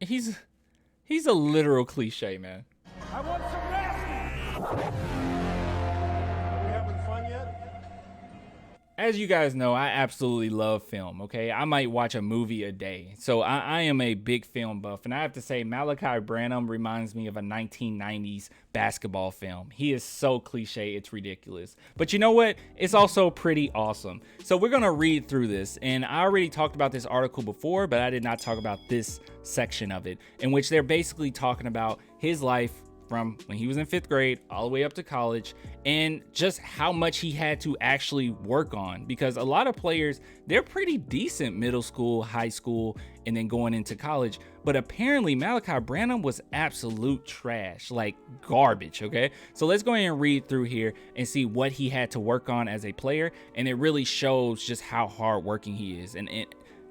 he's a literal cliche, man. I want some nasty. Are we having fun yet? As you guys know, I absolutely love film, okay? I might watch a movie a day. So I am a big film buff. And I have to say, Malaki Branham reminds me of a 1990s basketball film. He is so cliche, it's ridiculous. But you know what? It's also pretty awesome. So we're going to read through this. And I already talked about this article before, but I did not talk about this section of it, in which they're basically talking about his life from when he was in 5th grade all the way up to college, and just how much he had to actually work on, because a lot of players, they're pretty decent middle school, high school, and then going into college. But apparently Malaki Branham was absolute trash, like garbage. Okay, so let's go ahead and read through here and see what he had to work on as a player, and it really shows just how hardworking he is. And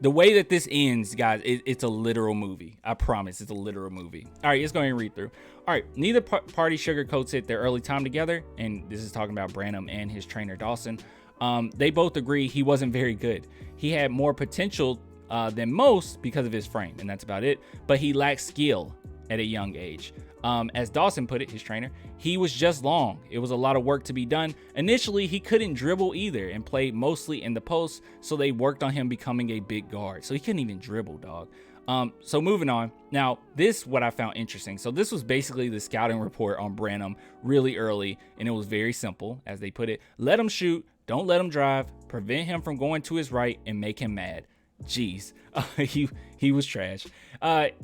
the way that this ends, guys, it's a literal movie. I promise, it's a literal movie. All right, let's go ahead and read through. All right, neither party sugarcoats it their early time together, and this is talking about Branham and his trainer Dawson. They both agree he wasn't very good. He had more potential than most because of his frame, and that's about it. But he lacked skill at a young age. As Dawson put it, his trainer, he was just long. It was a lot of work to be done. Initially, he couldn't dribble either and played mostly in the post, so they worked on him becoming a big guard. So he couldn't even dribble, dog. So moving on. Now, this what I found interesting. So this was basically the scouting report on Branham really early, and it was very simple, as they put it. Let him shoot, don't let him drive, prevent him from going to his right, and make him mad. Jeez, he was trash.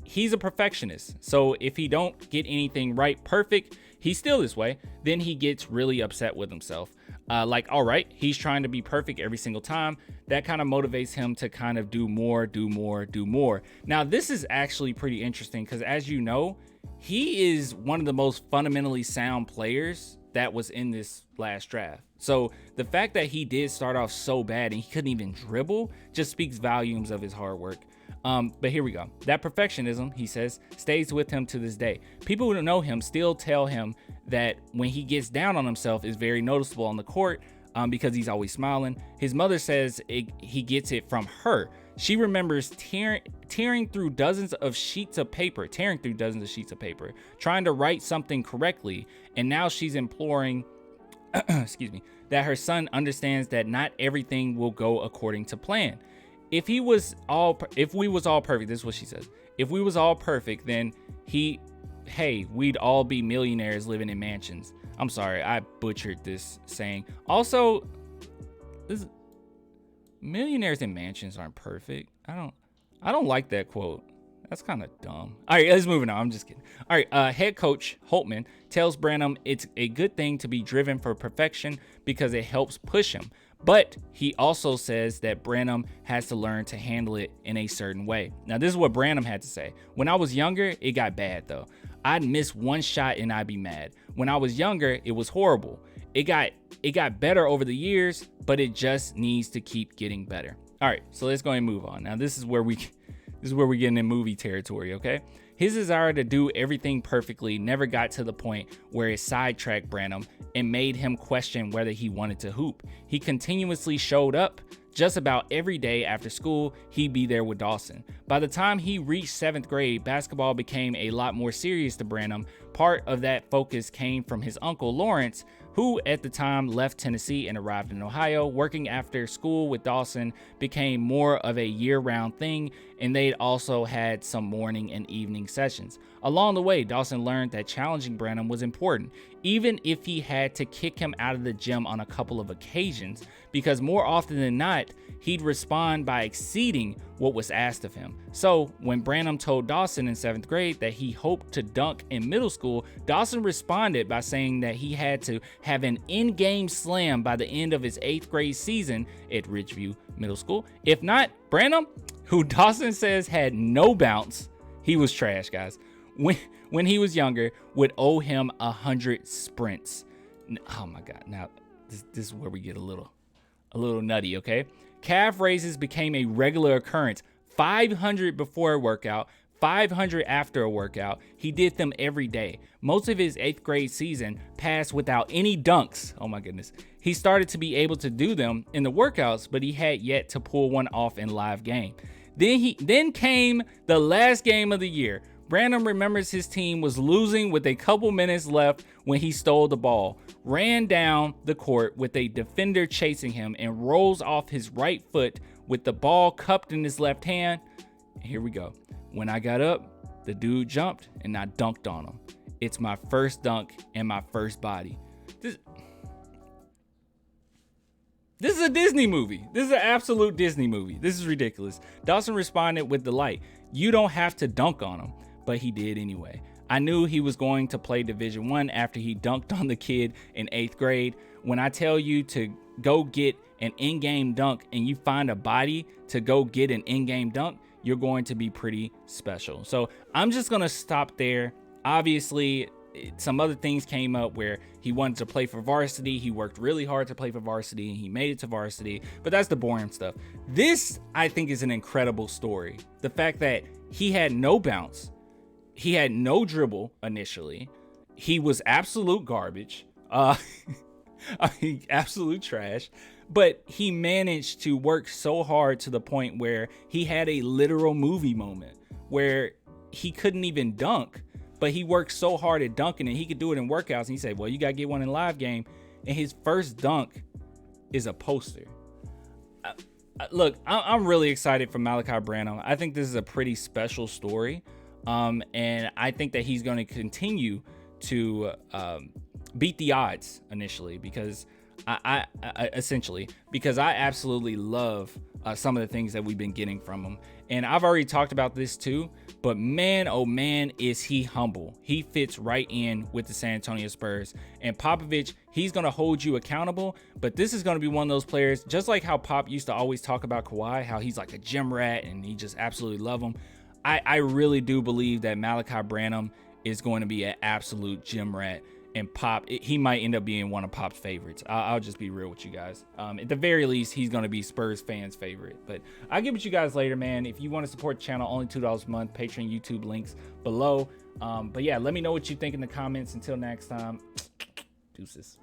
He's a perfectionist, so if he don't get anything right perfect, he's still this way, then he gets really upset with himself. Like, all right, he's trying to be perfect every single time. That kind of motivates him to kind of do more. Now, this is actually pretty interesting because, as you know, he is one of the most fundamentally sound players that was in this last draft. So the fact that he did start off so bad and he couldn't even dribble just speaks volumes of his hard work. But here we go. That perfectionism, he says, stays with him to this day. People who know him still tell him that when he gets down on himself is very noticeable on the court, because he's always smiling. His mother says he gets it from her. She remembers tearing through dozens of sheets of paper, trying to write something correctly. And now she's imploring, excuse me, that her son understands that not everything will go according to plan. If we was all perfect, this is what she says. If we was all perfect, then we'd all be millionaires living in mansions. I'm sorry, I butchered this saying. Also, millionaires in mansions aren't perfect. I don't like that quote. That's kind of dumb. All right, let's move on. I'm just kidding. All right, head coach Holtman tells Branham it's a good thing to be driven for perfection because it helps push him. But he also says that Branham has to learn to handle it in a certain way. Now, this is what Branham had to say. When I was younger, it got bad, though. I'd miss one shot and I'd be mad. When I was younger, it was horrible. It got better over the years, but it just needs to keep getting better. All right, so let's go ahead and move on. Now, this is where we're getting in movie territory, okay? His desire to do everything perfectly never got to the point where it sidetracked Branham and made him question whether he wanted to hoop. He continuously showed up. Just about every day after school, he'd be there with Dawson. By the time he reached 7th grade, basketball became a lot more serious to Branham. Part of that focus came from his uncle Lawrence, who at the time left Tennessee and arrived in Ohio. Working after school with Dawson became more of a year-round thing, and they'd also had some morning and evening sessions. Along the way, Dawson learned that challenging Branham was important, even if he had to kick him out of the gym on a couple of occasions, because more often than not, he'd respond by exceeding what was asked of him. So when Branham told Dawson in 7th grade that he hoped to dunk in middle school, Dawson responded by saying that he had to have an in-game slam by the end of his 8th grade season at Ridgeview Middle School. If not, Branham, who Dawson says had no bounce, he was trash, guys, when he was younger, would owe him 100 sprints. Oh my God. Now, this is where we get a little nutty, okay? Calf raises became a regular occurrence. 500 before a workout, 500 after a workout. He did them every day. Most of his 8th grade season passed without any dunks. Oh my goodness. He started to be able to do them in the workouts, but he had yet to pull one off in live game. Then came the last game of the year. Branham remembers his team was losing with a couple minutes left when he stole the ball, ran down the court with a defender chasing him, and rolls off his right foot with the ball cupped in his left hand. Here we go. When I got up, the dude jumped and I dunked on him. It's my first dunk and my first body. This is a Disney movie. This is an absolute Disney movie. This is ridiculous. Dawson responded with delight. You don't have to dunk on him, but he did anyway. I knew he was going to play Division I after he dunked on the kid in 8th grade. When I tell you to go get an in-game dunk and you find a body to go get an in-game dunk, you're going to be pretty special. So I'm just going to stop there. Obviously, some other things came up where he wanted to play for varsity. He worked really hard to play for varsity and he made it to varsity, but that's the boring stuff. This, I think, is an incredible story. The fact that he had no bounce, he had no dribble initially, he was absolute garbage, absolute trash, but he managed to work so hard to the point where he had a literal movie moment where he couldn't even dunk, but he worked so hard at dunking and he could do it in workouts. And he said, well, you got to get one in live game. And his first dunk is a poster. Look, I'm really excited for Malaki Branham. I think this is a pretty special story. And I think that he's going to continue to beat the odds initially because I absolutely love some of the things that we've been getting from him. And I've already talked about this too, but man, oh man, is he humble. He fits right in with the San Antonio Spurs. And Popovich, he's going to hold you accountable, but this is going to be one of those players, just like how Pop used to always talk about Kawhi, how he's like a gym rat and he just absolutely love him. I really do believe that Malaki Branham is going to be an absolute gym rat. And Pop, he might end up being one of Pop's favorites. I'll just be real with you guys. At the very least, he's going to be Spurs fans' favorite. But I'll get with you guys later, man. If you want to support the channel, only $2 a month. Patreon, YouTube links below. But yeah, let me know what you think in the comments. Until next time, deuces.